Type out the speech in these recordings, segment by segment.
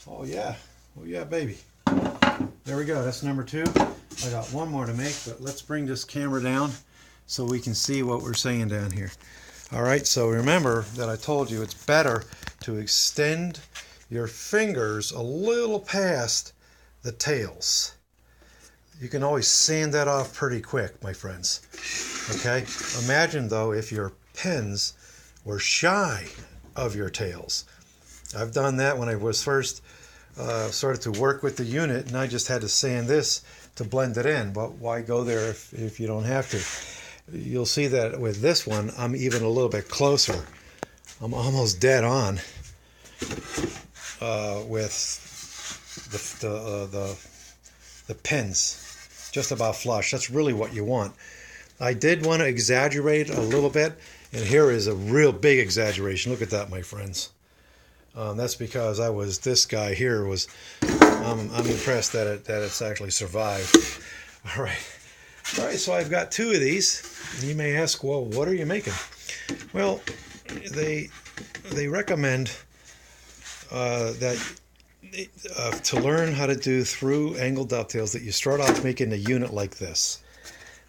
Oh yeah. Oh yeah, baby. There we go. That's number 2. I got one more to make, but let's bring this camera down so we can see what we're saying down here. All right, so remember that I told you it's better to extend your fingers a little past the tails. You can always sand that off pretty quick, my friends. Okay? Imagine, though, if your pins were shy of your tails. I've done that when I was first started to work with the unit, and I just had to sand this to blend it in. But why go there if you don't have to? You'll see that with this one, I'm even a little bit closer. I'm almost dead on with the pins, just about flush. That's really what you want. I did want to exaggerate a little bit, and here is a real big exaggeration. Look at that, my friends. That's because this guy here was, I'm impressed that it's actually survived. All right, so I've got 2 of these. You may ask, well, what are you making? Well, they recommend that to learn how to do through angle dovetails, that you start off making a unit like this.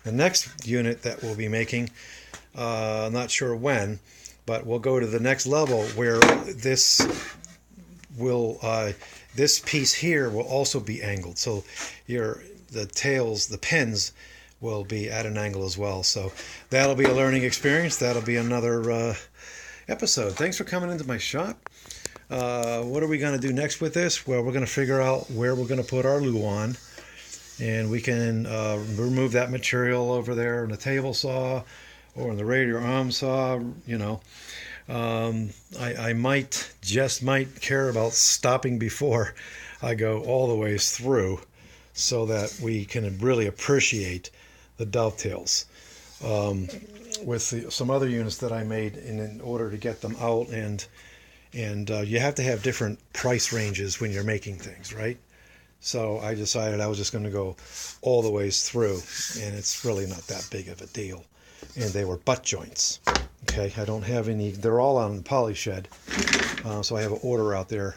The next unit that we'll be making, I'm not sure when, but we'll go to the next level where this piece here will also be angled. So the tails, the pins, will be at an angle as well. So that'll be a learning experience. That'll be another episode. Thanks for coming into my shop. What are we going to do next with this? Well, we're going to figure out where we're going to put our luan, and we can remove that material over there in the table saw or in the radial arm saw. You know, I might care about stopping before I go all the ways through, so that we can really appreciate the dovetails. With some other units that I made in order to get them out, and you have to have different price ranges when you're making things, right? So I decided I was just going to go all the ways through, and it's really not that big of a deal. And they were butt joints. Okay, I don't have any, they're all on the poly shed. So I have an order out there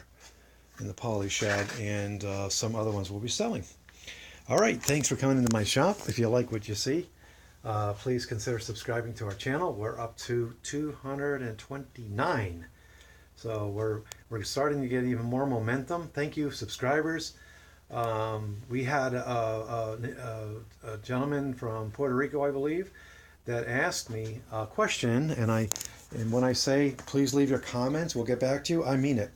in the poly shed, and some other ones we'll be selling. All right, thanks for coming into my shop. If you like what you see, please consider subscribing to our channel. We're up to 229. So we're starting to get even more momentum. Thank you, subscribers. We had a gentleman from Puerto Rico, I believe, that asked me a question, and when I say please leave your comments, we'll get back to you, I mean it.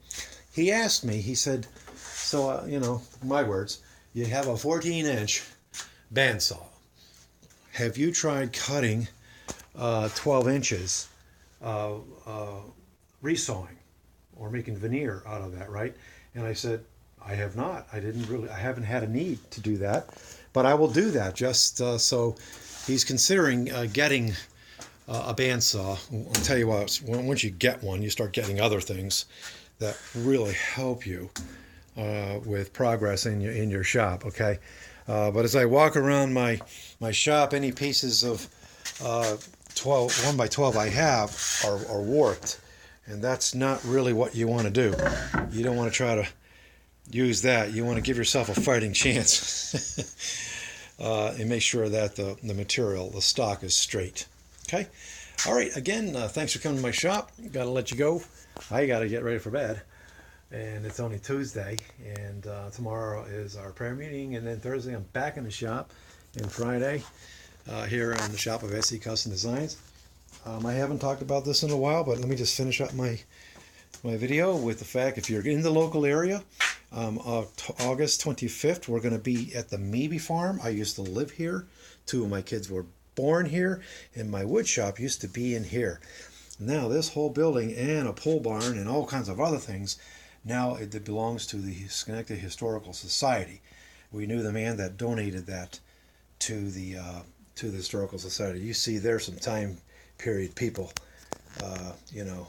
He asked me, he said, so you know, my words, you have a 14-inch bandsaw. Have you tried cutting 12 inches resawing or making veneer out of that, right? And I said, I have not. I haven't had a need to do that, but I will do that just so he's considering getting a bandsaw. I'll tell you what, once you get one, you start getting other things that really help you with progress in your shop, okay? But as I walk around my shop, any pieces of 1 by 12 I have are warped, and that's not really what you want to do. You don't want to try to use that. You want to give yourself a fighting chance and make sure that the material, the stock, is straight. Okay? All right, again, thanks for coming to my shop. Got to let you go. I got to get ready for bed. And it's only Tuesday, and tomorrow is our prayer meeting, and then Thursday I'm back in the shop, and Friday here in the shop of SE Custom Designs. I haven't talked about this in a while, but let me just finish up my video with the fact, if you're in the local area, August 25th, we're going to be at the Maybe Farm. I used to live here. 2 of my kids were born here, and my wood shop used to be in here. Now this whole building and a pole barn and all kinds of other things, now it belongs to the Schenectady Historical Society. We knew the man that donated that to the Historical Society. You see there's some time period people, you know,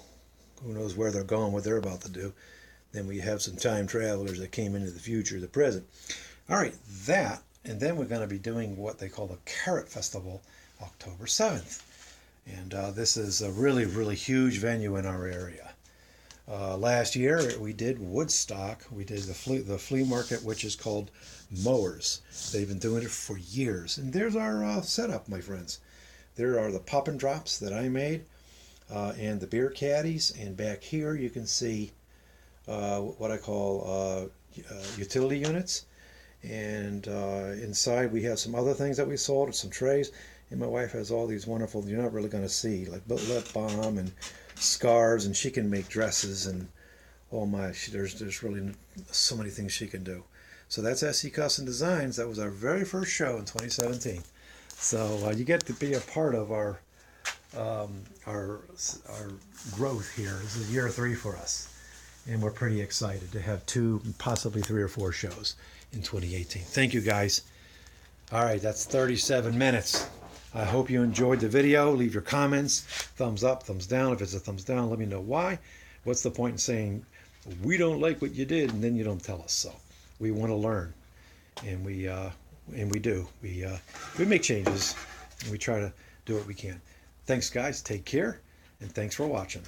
who knows where they're going, what they're about to do. Then we have some time travelers that came into the future, the present. All right, that, and then we're going to be doing what they call the Carrot Festival, October 7th. And this is a really, really huge venue in our area. Last year we did Woodstock. We did the flea market, which is called Mowers. They've been doing it for years. And there's our setup, my friends. There are the pop and drops that I made, and the beer caddies. And back here you can see what I call utility units. And inside we have some other things that we sold, some trays. And my wife has all these wonderful, you're not really going to see, like lip balm and scarves, and she can make dresses, and oh my, there's really so many things she can do. So that's SC Custom Designs. That was our very first show in 2017. So you get to be a part of our growth here. This is year 3 for us, and we're pretty excited to have 2, possibly 3 or 4 shows in 2018. Thank you, guys. All right, that's 37 minutes. I hope you enjoyed the video. Leave your comments, thumbs up, thumbs down. If it's a thumbs down, let me know why. What's the point in saying we don't like what you did and then you don't tell us? So we want to learn, and we do. We make changes, and we try to do what we can. Thanks, guys. Take care, and thanks for watching.